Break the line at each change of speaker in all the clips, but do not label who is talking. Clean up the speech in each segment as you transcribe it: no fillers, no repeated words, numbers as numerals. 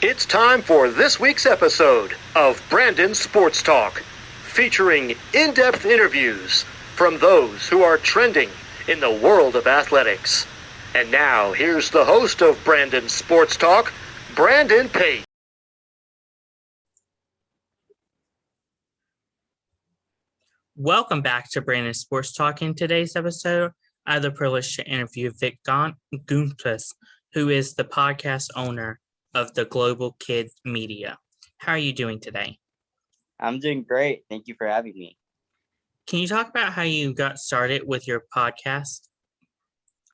It's time for this week's episode of Brandon Sports Talk, featuring in-depth interviews from those who are trending in the world of athletics. And now, here's the host of Brandon Sports Talk, Brandon Pate.
Welcome back to Brandon Sports Talk. In today's episode, I have the privilege to interview Vic Guntus, who is the podcast owner of the Global Kid Media. How are you doing today?
I'm doing great. Thank you for having me.
Can you talk about how you got started with your podcast?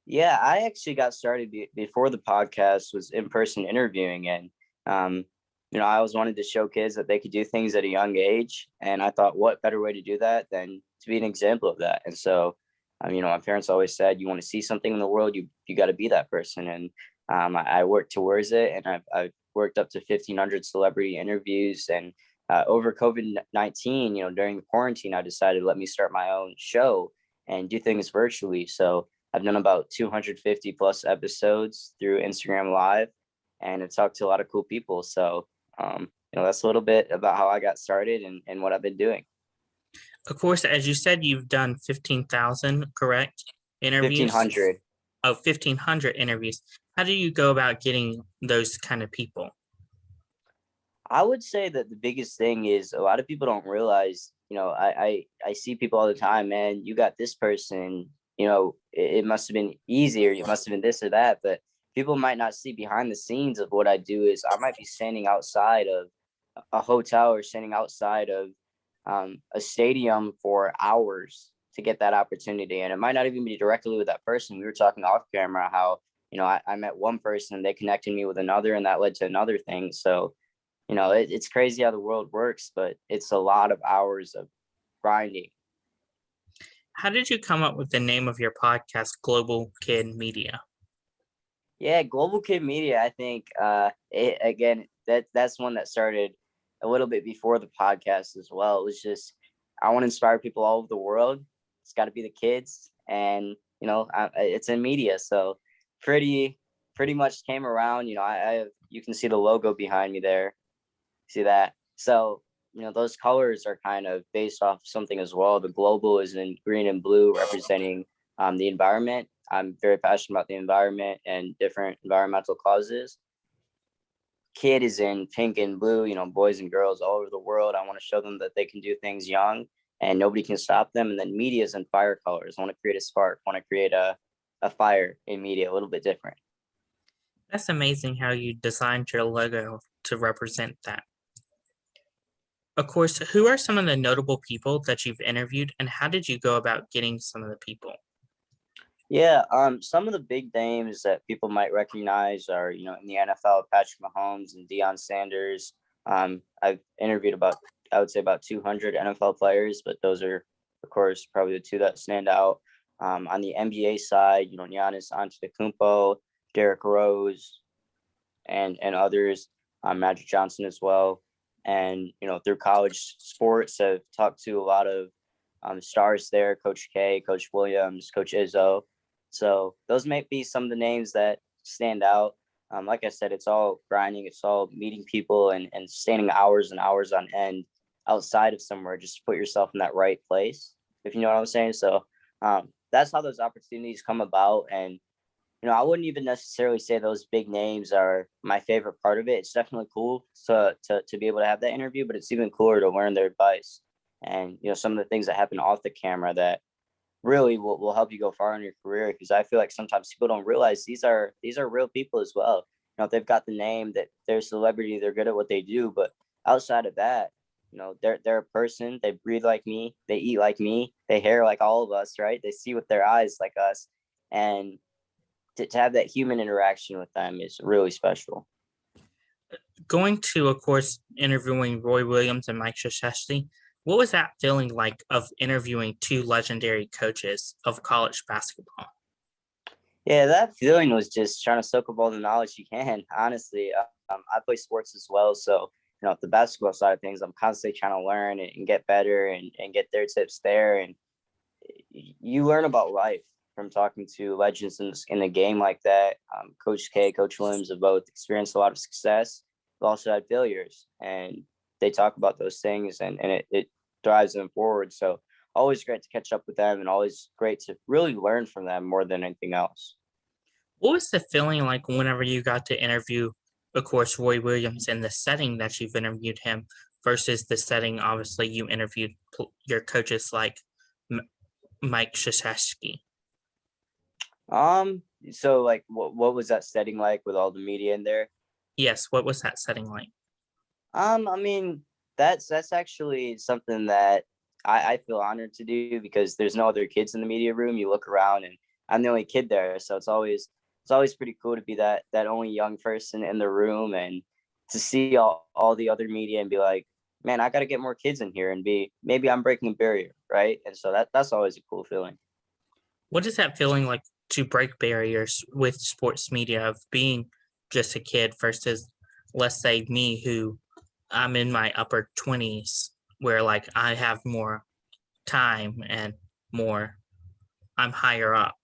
Yeah, I actually got started before the podcast was in-person interviewing. And, I always wanted to show kids that they could do things at a young age. And I thought, what better way to do that than to be an example of that? And so, my parents always said, you want to see something in the world, you got to be that person. And I worked towards it, and I've worked up to 1,500 celebrity interviews. And over COVID-19, during the quarantine, I decided to let me start my own show and do things virtually. So I've done about 250 plus episodes through Instagram Live, and I've talked to a lot of cool people. So, that's a little bit about how I got started and what I've been doing.
Of course, as you said, you've done 15,000, correct? Interviews?
1,500.
Oh, 1,500 interviews. How do you go about getting those kind of people?
I would say that the biggest thing is a lot of people don't realize, I see people all the time, man, you got this person, it must have been easier. It must have been this or that. But people might not see behind the scenes of what I do is I might be standing outside of a hotel or standing outside of a stadium for hours to get that opportunity. And it might not even be directly with that person. We were talking off camera how, I met one person, they connected me with another, and that led to another thing. So, it's crazy how the world works, but it's a lot of hours of grinding.
How did you come up with the name of your podcast, Global Kid Media?
Yeah, Global Kid Media, I think, that's one that started a little bit before the podcast as well. It was just, I want to inspire people all over the world. It's got to be the kids, and, it's in media. So pretty much came around, you can see the logo behind me there. See that? So, those colors are kind of based off something as well. The global is in green and blue, representing the environment. I'm very passionate about the environment and different environmental causes. Kid is in pink and blue, boys and girls all over the world. I want to show them that they can do things young and nobody can stop them. And then media is in fire colors. I want to create a spark. I want to create a fire in media, a little bit different.
That's amazing how you designed your logo to represent that. Of course, who are some of the notable people that you've interviewed, and how did you go about getting some of the people?
Yeah, some of the big names that people might recognize are, in the NFL, Patrick Mahomes and Deion Sanders. I've interviewed about 200 NFL players, but those are, of course, probably the two that stand out. On the NBA side, Giannis Antetokounmpo, Derrick Rose, and others, Magic Johnson as well. And, through college sports, I've talked to a lot of stars there, Coach K, Coach Williams, Coach Izzo. So those might be some of the names that stand out. Like I said, it's all grinding. It's all meeting people and standing hours and hours on end outside of somewhere just to put yourself in that right place, if you know what I'm saying. So that's how those opportunities come about. And, I wouldn't even necessarily say those big names are my favorite part of it. It's definitely cool to be able to have that interview, but it's even cooler to learn their advice and, some of the things that happen off the camera that really will help you go far in your career. Because I feel like sometimes people don't realize these are real people as well. They've got the name that they're a celebrity, they're good at what they do, but outside of that, they're a person. They breathe like me, they eat like me, they hair like all of us, right? They see with their eyes like us, and to have that human interaction with them is really special.
Going to, of course, interviewing Roy Williams and Mike Krzyzewski, what was that feeling like of interviewing two legendary coaches of college basketball?
Yeah, that feeling was just trying to soak up all the knowledge you can. Honestly, I play sports as well, so the basketball side of things, I'm constantly trying to learn and get better and get their tips there. And you learn about life from talking to legends in a game like that. Coach K, Coach Williams have both experienced a lot of success, also had failures, and they talk about those things, and it drives them forward. So always great to catch up with them, and always great to really learn from them more than anything else.
What was the feeling like whenever you got to interview, of course, Roy Williams in the setting that you've interviewed him versus the setting, obviously, you interviewed your coaches like Mike Krzyzewski?
So like, what was that setting like with all the media in there?
Yes, what was that setting like?
I mean, that's actually something that I feel honored to do, because there's no other kids in the media room. You look around, and I'm the only kid there, so it's always pretty cool to be that only young person in the room, and to see all the other media and be like, man, I got to get more kids in here, and be maybe I'm breaking a barrier, right? And so that's always a cool feeling.
What is that feeling like to break barriers with sports media of being just a kid versus, let's say, me, who I'm in my upper 20s, where like I have more time and more, I'm higher up.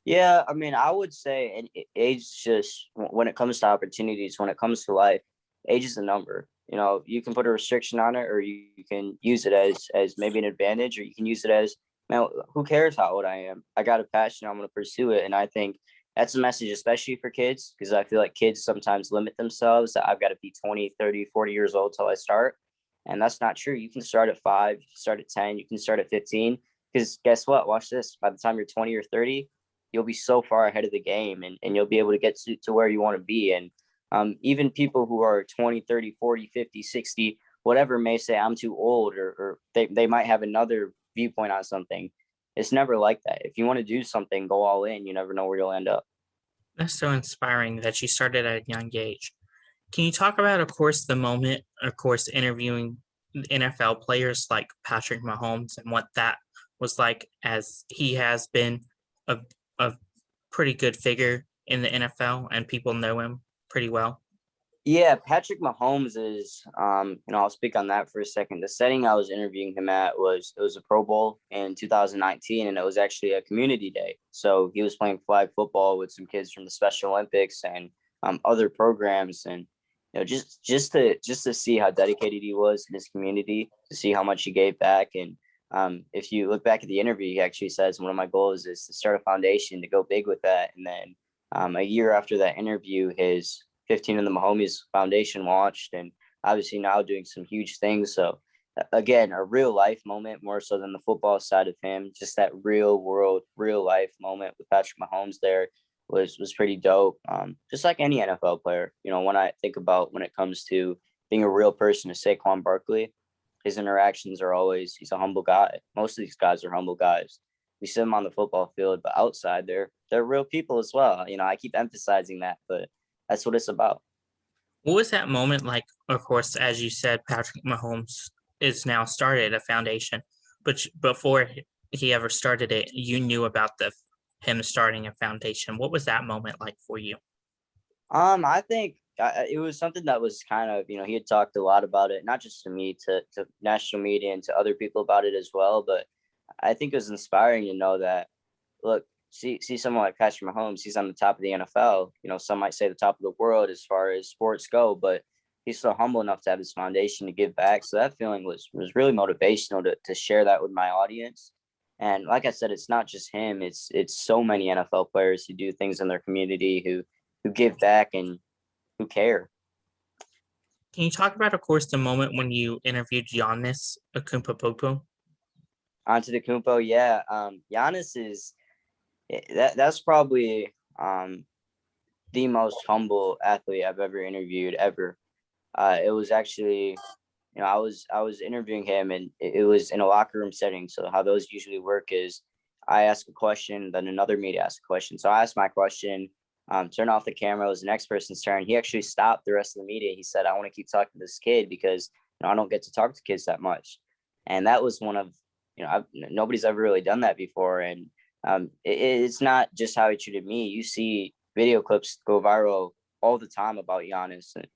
Yeah, I mean, I would say, and age is just, when it comes to opportunities, when it comes to life, age is a number. You can put a restriction on it, or you can use it as maybe an advantage, or you can use it as, man, who cares how old I am? I got a passion, I'm going to pursue it. And I think that's a message, especially for kids, because I feel like kids sometimes limit themselves, that I've got to be 20, 30, 40 years old till I start. And that's not true. You can start at 5, you can start at 10, you can start at 15. Because guess what? Watch this. By the time you're 20 or 30, you'll be so far ahead of the game, and you'll be able to get to where you want to be. And even people who are 20, 30, 40, 50, 60, whatever, may say I'm too old, or they might have another viewpoint on something. It's never like that. If you want to do something, go all in. You never know where you'll end up.
That's so inspiring that you started at a young age. Can you talk about, of course, the moment, of course, interviewing NFL players like Patrick Mahomes and what that was like, as he has been a, a pretty good figure in the NFL and people know him pretty well?
Yeah, Patrick Mahomes is, I'll speak on that for a second. The setting I was interviewing him at it was a Pro Bowl in 2019, and it was actually a community day. So he was playing flag football with some kids from the Special Olympics, and other programs, and just to see how dedicated he was in his community, to see how much he gave back. And if you look back at the interview, he actually says one of my goals is to start a foundation to go big with that. And then a year after that interview, his 15 in the Mahomes Foundation launched, and obviously now doing some huge things. So again, a real life moment, more so than the football side of him. Just that real world, real life moment with Patrick Mahomes there was pretty dope. Just like any NFL player, when I think about, when it comes to being a real person, to Saquon Barkley, his interactions are always, he's a humble guy. Most of these guys are humble guys. We see them on the football field, but outside, they're real people as well. I keep emphasizing that, but that's what it's about.
What was that moment like? Of course, as you said, Patrick Mahomes is now started a foundation, but before he ever started it, you knew about him starting a foundation. What was that moment like for you?
I think it was something that was kind of, he had talked a lot about it, not just to me, to national media and to other people about it as well. But I think it was inspiring to know that, look, see someone like Patrick Mahomes, he's on the top of the NFL. Some might say the top of the world as far as sports go, but he's so humble enough to have his foundation to give back. So that feeling was really motivational to share that with my audience. And like I said, it's not just him; it's so many NFL players who do things in their community, who give back and who care.
Can you talk about, of course, the moment when you interviewed Giannis Antetokounmpo?
Onto the Kumpo, yeah. Giannis is that's probably the most humble athlete I've ever interviewed ever. It was actually, I was interviewing him, and it was in a locker room setting. So how those usually work is, I ask a question, then another media asks a question. So I asked my question, turn off the camera. It was the next person's turn. He actually stopped the rest of the media. He said, I want to keep talking to this kid, because I don't get to talk to kids that much. And that was one of, nobody's ever really done that before. And it's not just how he treated me. You see video clips go viral all the time about Giannis, and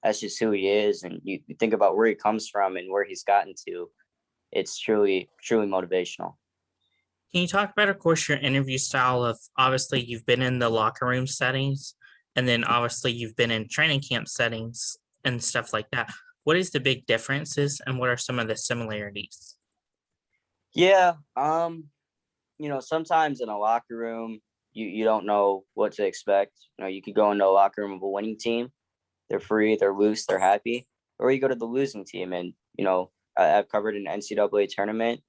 that's just who he is. And you think about where he comes from and where he's gotten to. It's truly, truly motivational.
Can you talk about, of course, your interview style of, obviously you've been in the locker room settings and then obviously you've been in training camp settings and stuff like that. What is the big differences and what are some of the similarities?
Yeah. Sometimes in a locker room, you don't know what to expect. You could go into a locker room of a winning team. They're free, they're loose, they're happy. Or you go to the losing team and, I've covered an NCAA tournament.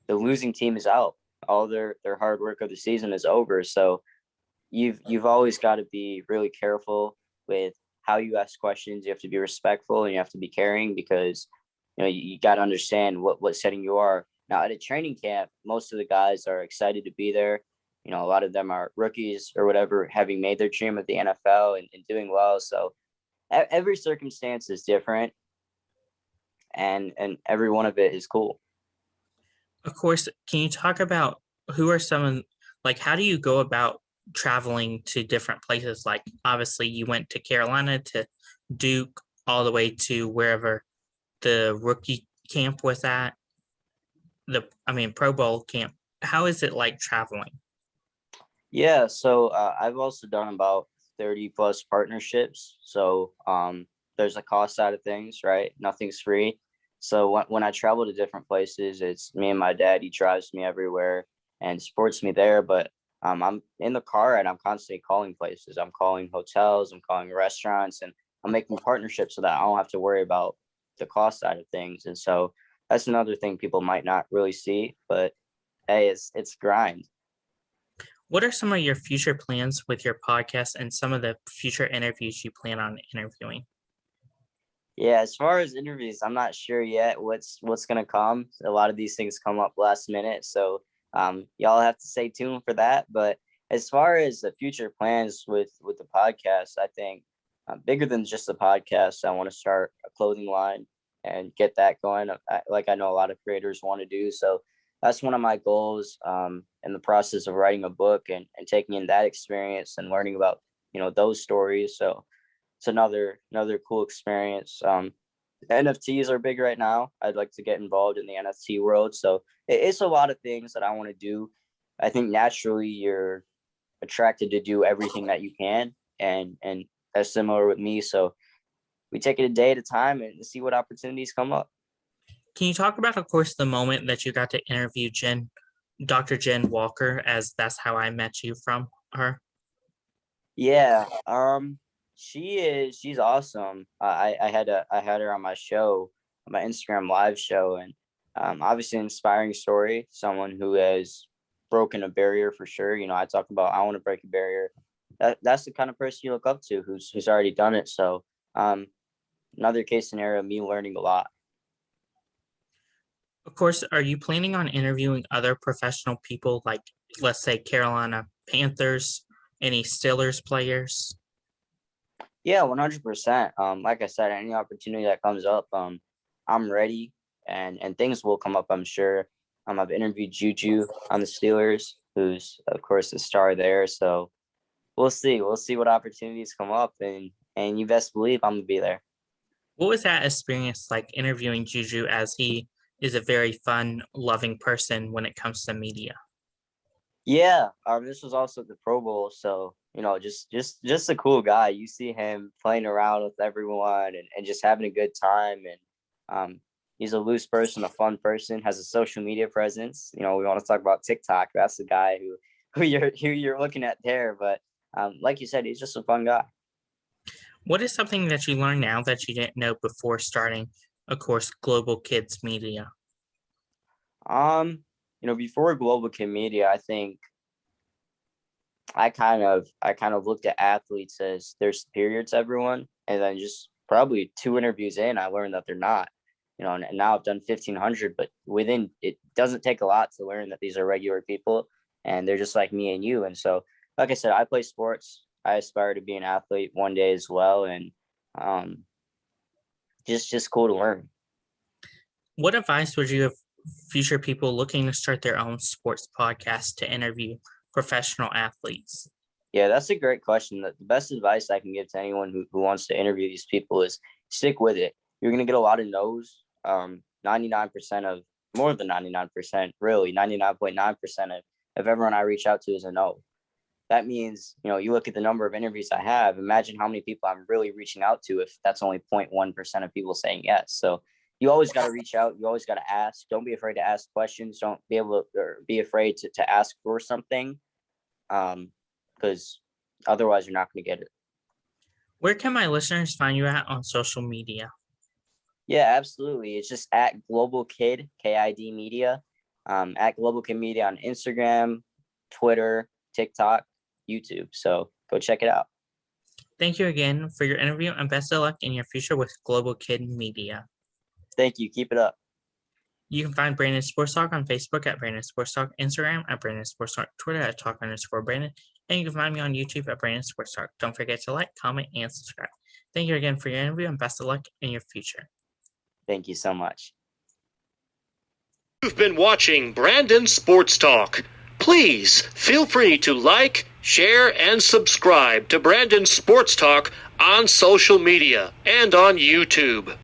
The losing team is out. All their hard work of the season is over. So you've always got to be really careful with how you ask questions. You have to be respectful and you have to be caring because you got to understand what setting you are. Now at a training camp, most of the guys are excited to be there. A lot of them are rookies or whatever, having made their dream of the NFL and doing well. So every circumstance is different, and every one of it is cool.
Of course, can you talk about who are some, like, how do you go about traveling to different places? Like, obviously, you went to Carolina, to Duke, all the way to wherever the rookie camp was at, Pro Bowl camp. How is it like traveling?
Yeah, so I've also done about 30 plus partnerships. So there's a cost side of things, right? Nothing's free. So when I travel to different places, it's me and my dad. He drives me everywhere and supports me there. But I'm in the car and I'm constantly calling places. I'm calling hotels, I'm calling restaurants, and I'm making partnerships so that I don't have to worry about the cost side of things. And so that's another thing people might not really see, but hey, it's grind.
What are some of your future plans with your podcast and some of the future interviews you plan on interviewing?
Yeah, as far as interviews, I'm not sure yet what's gonna come. A lot of these things come up last minute, so y'all have to stay tuned for that. But as far as the future plans with the podcast, I think bigger than just the podcast, I want to start a clothing line and get that going. Like I know a lot of creators want to do, so that's one of my goals. In the process of writing a book and taking in that experience and learning about those stories. So it's another cool experience. NFTs are big right now. I'd like to get involved in the NFT world. So it's a lot of things that I want to do. I think naturally you're attracted to do everything that you can, and that's similar with me. So we take it a day at a time and see what opportunities come up.
Can you talk about, of course, the moment that you got to interview Dr. Jen Walker, as that's how I met you from her?
Yeah. She's awesome. I had her on my show, my Instagram live show, and obviously an inspiring story. Someone who has broken a barrier for sure. I talk about I want to break a barrier. That's the kind of person you look up to who's already done it. So another case scenario, me learning a lot.
Of course, are you planning on interviewing other professional people, like, let's say, Carolina Panthers, any Steelers players?
Yeah, 100%. Like I said, any opportunity that comes up, I'm ready, and things will come up, I'm sure. I've interviewed JuJu on the Steelers, who's of course a star there. So we'll see. We'll see what opportunities come up, and you best believe I'm gonna be there.
What was that experience like interviewing JuJu, as he is a very fun, loving person when it comes to media?
Yeah, this was also the Pro Bowl, so just a cool guy. You see him playing around with everyone and just having a good time, and he's a loose person, a fun person, has a social media presence. We want to talk about TikTok. That's the guy who you're looking at there. But like you said, he's just a fun guy.
What is something that you learn now that you didn't know before starting, of course, Global Kids Media?
Before Global Kid Media, I think I kind of looked at athletes as they're superior to everyone, and then just probably 2 interviews in, I learned that they're not. And now I've done 1,500, but within it doesn't take a lot to learn that these are regular people and they're just like me and you. And so, like I said, I play sports. I aspire to be an athlete one day as well, and um, just cool to learn.
What advice would you have future people looking to start their own sports podcast to interview professional athletes?
Yeah, that's a great question. The best advice I can give to anyone who wants to interview these people is stick with it. You're going to get a lot of no's. 99% of more than 99%, really 99.9% of everyone I reach out to is a no. that means, you look at the number of interviews I have, imagine how many people I'm really reaching out to if that's only 0.1% of people saying yes. So you always got to reach out. You always got to ask. Don't be afraid to ask questions. Don't be afraid to ask for something, because otherwise you're not going to get it.
Where can my listeners find you at on social media?
Yeah, absolutely. It's just at Global Kid, KID Media, at Global Kid Media on Instagram, Twitter, TikTok, YouTube. So go check it out.
Thank you again for your interview and best of luck in your future with Global Kid Media.
Thank you. Keep it up.
You can find Brandon Sports Talk on Facebook at Brandon Sports Talk, Instagram at Brandon Sports Talk, Twitter at Talk_Brandon, and you can find me on YouTube at Brandon Sports Talk. Don't forget to like, comment, and subscribe. Thank you again for your interview and best of luck in your future.
Thank you so much.
You've been watching Brandon Sports Talk. Please feel free to like, share, and subscribe to Brandon Sports Talk on social media and on YouTube.